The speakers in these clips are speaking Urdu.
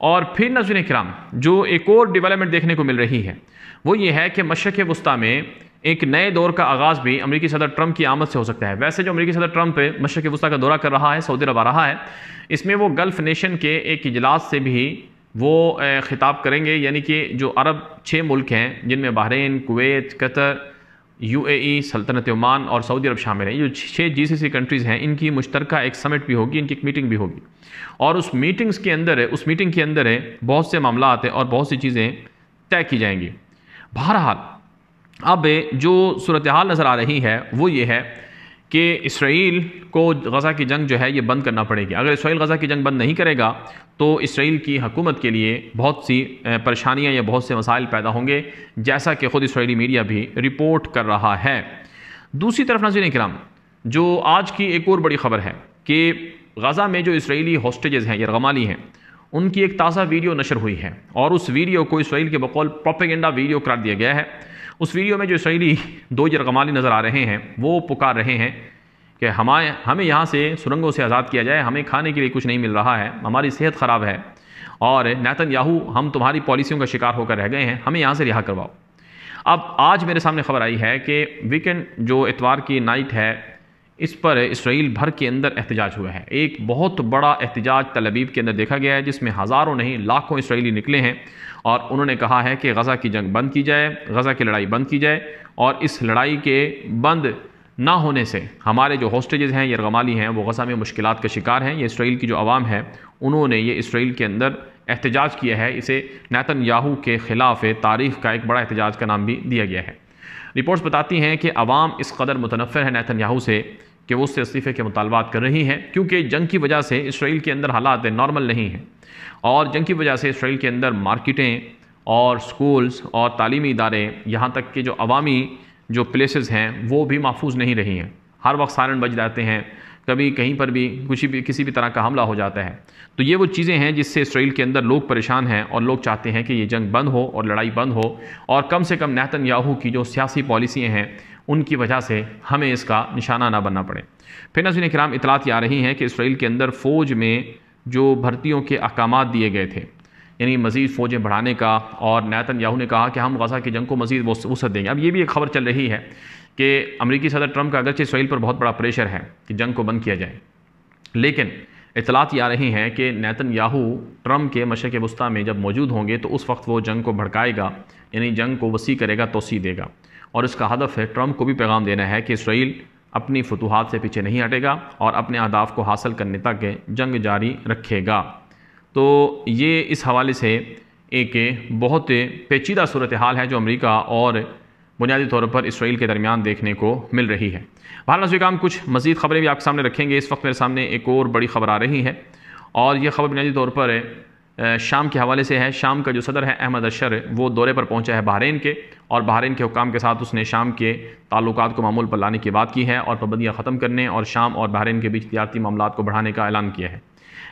اور پھر ناظرین کرام جو ایک اور ڈیولپمنٹ دیکھنے کو مل رہی ہے وہ یہ ہے کہ مشرق وسطیٰ میں ایک نئے دور کا آغاز بھی امریکی صدر ٹرمپ کی آمد سے ہو سکتا ہے۔ ویسے جو امریکی صدر ٹرمپ مشرق وسطیٰ کا دورہ کر رہا ہے، سعودی عرب آ رہا ہے، اس میں وہ گلف نیشن کے ایک اجلاس سے بھی وہ خطاب کریں گے، یعنی کہ جو عرب 6 ملک ہیں جن میں بحرین، کویت، قطر، UAE، سلطنت عمان اور سعودی عرب شامل ہیں، یہ جو 6 GCC کنٹریز ہیں، ان کی مشترکہ ایک سمٹ بھی ہوگی، ان کی ایک میٹنگ بھی ہوگی، اور اس میٹنگ کے اندر بہت سے معاملات اور بہت سی چیزیں طے کی جائیں گی۔ بہرحال اب جو صورتحال نظر آ رہی ہے وہ یہ ہے کہ اسرائیل کو غزہ کی جنگ جو ہے یہ بند کرنا پڑے گی۔ اگر اسرائیل غزہ کی جنگ بند نہیں کرے گا تو اسرائیل کی حکومت کے لیے بہت سی پریشانیاں یا بہت سے مسائل پیدا ہوں گے، جیسا کہ خود اسرائیلی میڈیا بھی رپورٹ کر رہا ہے۔ دوسری طرف ناظرین کرام جو آج کی ایک اور بڑی خبر ہے کہ غزہ میں جو اسرائیلی ہوسٹیجز ہیں، یرغمالی ہیں، ان کی ایک تازہ ویڈیو نشر ہوئی ہے، اور اس ویڈیو کو اسرائیل کے بقول پروپیگنڈا ویڈیو قرار دیا گیا ہے۔ اس ویڈیو میں جو اسرائیلی 2 یرغمالی نظر آ رہے ہیں وہ پکار رہے ہیں کہ ہمیں یہاں سے سرنگوں سے آزاد کیا جائے، ہمیں کھانے کے لیے کچھ نہیں مل رہا ہے، ہماری صحت خراب ہے، اور نیتن یاہو ہم تمہاری پالیسیوں کا شکار ہو کر رہ گئے ہیں، ہمیں یہاں سے رہا کرواؤ۔ اب آج میرے سامنے خبر آئی ہے کہ ویکنڈ جو اتوار کی نائٹ ہے اس پر اسرائیل بھر کے اندر احتجاج ہوا ہے۔ ایک بہت بڑا احتجاج تل ابیب کے اندر دیکھا گیا ہے، جس میں ہزاروں نہیں لاکھوں اسرائیلی نکلے ہیں، اور انہوں نے کہا ہے کہ غزہ کی جنگ بند کی جائے، غزہ کی لڑائی بند کی جائے، اور اس لڑائی کے بند نہ ہونے سے ہمارے جو ہوسٹیجز ہیں، یرغمالی ہیں، وہ غزہ میں مشکلات کا شکار ہیں۔ یہ اسرائیل کی جو عوام ہے انہوں نے یہ اسرائیل کے اندر احتجاج کیا ہے، اسے نیتن یاہو کے خلاف تاریخ کا ایک بڑا احتجاج کا نام بھی دیا گیا ہے۔ رپورٹس بتاتی ہیں کہ عوام اس قدر متنفر ہے نیتن یاہو سے کہ وہ اس سے استعفے کے مطالبات کر رہی ہیں، کیونکہ جنگ کی وجہ سے اسرائیل کے اندر حالات نارمل نہیں ہیں، اور جنگ کی وجہ سے اسرائیل کے اندر مارکیٹیں اور سکولز اور تعلیمی ادارے، یہاں تک کہ جو عوامی جو پلیسز ہیں وہ بھی محفوظ نہیں رہی ہیں۔ ہر وقت سائرن بج جاتے ہیں، کبھی کہیں پر بھی کسی بھی طرح کا حملہ ہو جاتا ہے۔ تو یہ وہ چیزیں ہیں جس سے اسرائیل کے اندر لوگ پریشان ہیں، اور لوگ چاہتے ہیں کہ یہ جنگ بند ہو اور لڑائی بند ہو، اور کم سے کم نیتن یاہو کی جو سیاسی پالیسیاں ہیں ان کی وجہ سے ہمیں اس کا نشانہ نہ بننا پڑے۔ پھر ناظرین کرام اطلاعات یہ آ رہی ہیں کہ اسرائیل کے اندر فوج میں جو بھرتیوں کے احکامات دیے گئے تھے، یعنی مزید فوجیں بڑھانے کا، اور نیتن یاہو نے کہا کہ ہم غزہ کی جنگ کو مزید وسعت دیں گے۔ اب یہ بھی ایک خبر چل رہی ہے کہ امریکی صدر ٹرمپ کا اگرچہ اسرائیل پر بہت بڑا پریشر ہے کہ جنگ کو بند کیا جائے، لیکن اطلاعات یہ آ رہی ہیں کہ نیتن یاہو ٹرمپ کے مشرق وسطیٰ میں جب موجود ہوں گے تو اس وقت وہ جنگ کو بھڑکائے گا، یعنی جنگ کو وسیع کرے گا، توسیع دے گا، اور اس کا ہدف ہے ٹرمپ کو بھی پیغام دینا ہے کہ اسرائیل اپنی فتوحات سے پیچھے نہیں ہٹے گا اور اپنے اہداف کو حاصل کرنے تک جنگ جاری رکھے گا۔ تو یہ اس حوالے سے ایک بہت پیچیدہ صورتحال ہے جو امریکہ اور بنیادی طور پر اسرائیل کے درمیان دیکھنے کو مل رہی ہے۔ بہرحال ناظرین کرام کچھ مزید خبریں بھی آپ کے سامنے رکھیں گے۔ اس وقت میرے سامنے ایک اور بڑی خبر آ رہی ہے، اور یہ خبر بنیادی طور پر شام کے حوالے سے ہے۔ شام کا جو صدر ہے احمد اشر، وہ دورے پر پہنچا ہے بحرین کے، اور بحرین کے حکام کے ساتھ اس نے شام کے تعلقات کو معمول پر لانے کی بات کی ہے، اور پابندیاں ختم کرنے اور شام اور بحرین کے بیچ تجارتی معاملات کو بڑھانے کا اعلان کیا ہے۔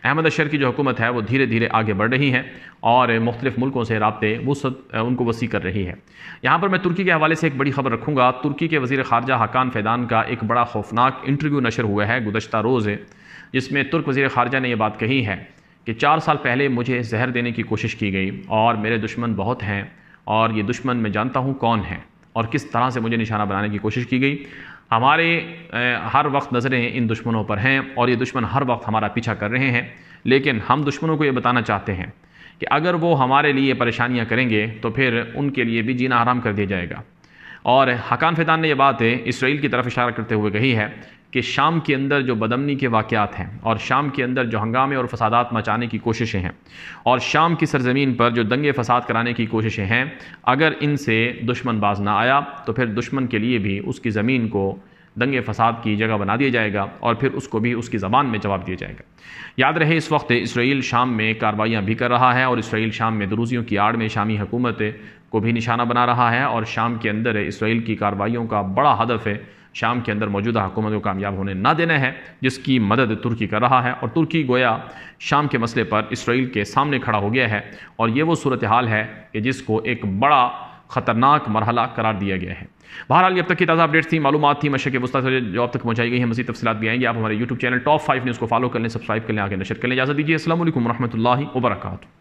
احمد اشر کی جو حکومت ہے وہ دھیرے دھیرے آگے بڑھ رہی ہے اور مختلف ملکوں سے رابطے ان کو وسیع کر رہی ہے۔ یہاں پر میں ترکی کے حوالے سے ایک بڑی خبر رکھوں گا۔ ترکی کے وزیر خارجہ حاکان فیدان کا ایک بڑا خوفناک انٹرویو نشر ہوا ہے گزشتہ روز، جس میں ترک وزیر خارجہ نے یہ بات کہی ہے کہ 4 سال پہلے مجھے زہر دینے کی کوشش کی گئی، اور میرے دشمن بہت ہیں، اور یہ دشمن میں جانتا ہوں کون ہیں اور کس طرح سے مجھے نشانہ بنانے کی کوشش کی گئی۔ ہمارے ہر وقت نظریں ان دشمنوں پر ہیں، اور یہ دشمن ہر وقت ہمارا پیچھا کر رہے ہیں، لیکن ہم دشمنوں کو یہ بتانا چاہتے ہیں کہ اگر وہ ہمارے لیے پریشانیاں کریں گے تو پھر ان کے لیے بھی جینا حرام کر دیا جائے گا۔ اور حاکان فیدان نے یہ بات اسرائیل کی طرف اشارہ کرتے ہوئے کہی ہے کہ شام کے اندر جو بدامنی کے واقعات ہیں، اور شام کے اندر جو ہنگامے اور فسادات مچانے کی کوششیں ہیں، اور شام کی سرزمین پر جو دنگے فساد کرانے کی کوششیں ہیں، اگر ان سے دشمن باز نہ آیا تو پھر دشمن کے لیے بھی اس کی زمین کو دنگے فساد کی جگہ بنا دیا جائے گا، اور پھر اس کو بھی اس کی زبان میں جواب دیا جائے گا۔ یاد رہے اس وقت اسرائیل شام میں کارروائیاں بھی کر رہا ہے، اور اسرائیل شام میں دروزیوں کی آڑ میں شامی حکومت کو بھی نشانہ بنا رہا ہے، اور شام کے اندر اسرائیل کی کارروائیوں کا بڑا ہدف ہے شام کے اندر موجودہ حکومت کو کامیاب ہونے نہ دینا ہے، جس کی مدد ترکی کر رہا ہے، اور ترکی گویا شام کے مسئلے پر اسرائیل کے سامنے کھڑا ہو گیا ہے، اور یہ وہ صورتحال ہے کہ جس کو ایک بڑا خطرناک مرحلہ قرار دیا گیا ہے۔ بہرحال یہ اب تک کی تازہ اپڈیٹس تھی، معلومات تھی مشرق وسطیٰ سے جو اب تک پہنچائی گئی ہیں۔ مزید تفصیلات بھی آئیں گی۔ آپ ہمارے YouTube چینل ٹاپ 5 نیوز کو فالو کر لیں، سبسکرائب کر لیں، آگے نشر کر لیں۔ اجازت دیجیے، السلام علیکم ورحمۃ اللہ وبرکاتہ۔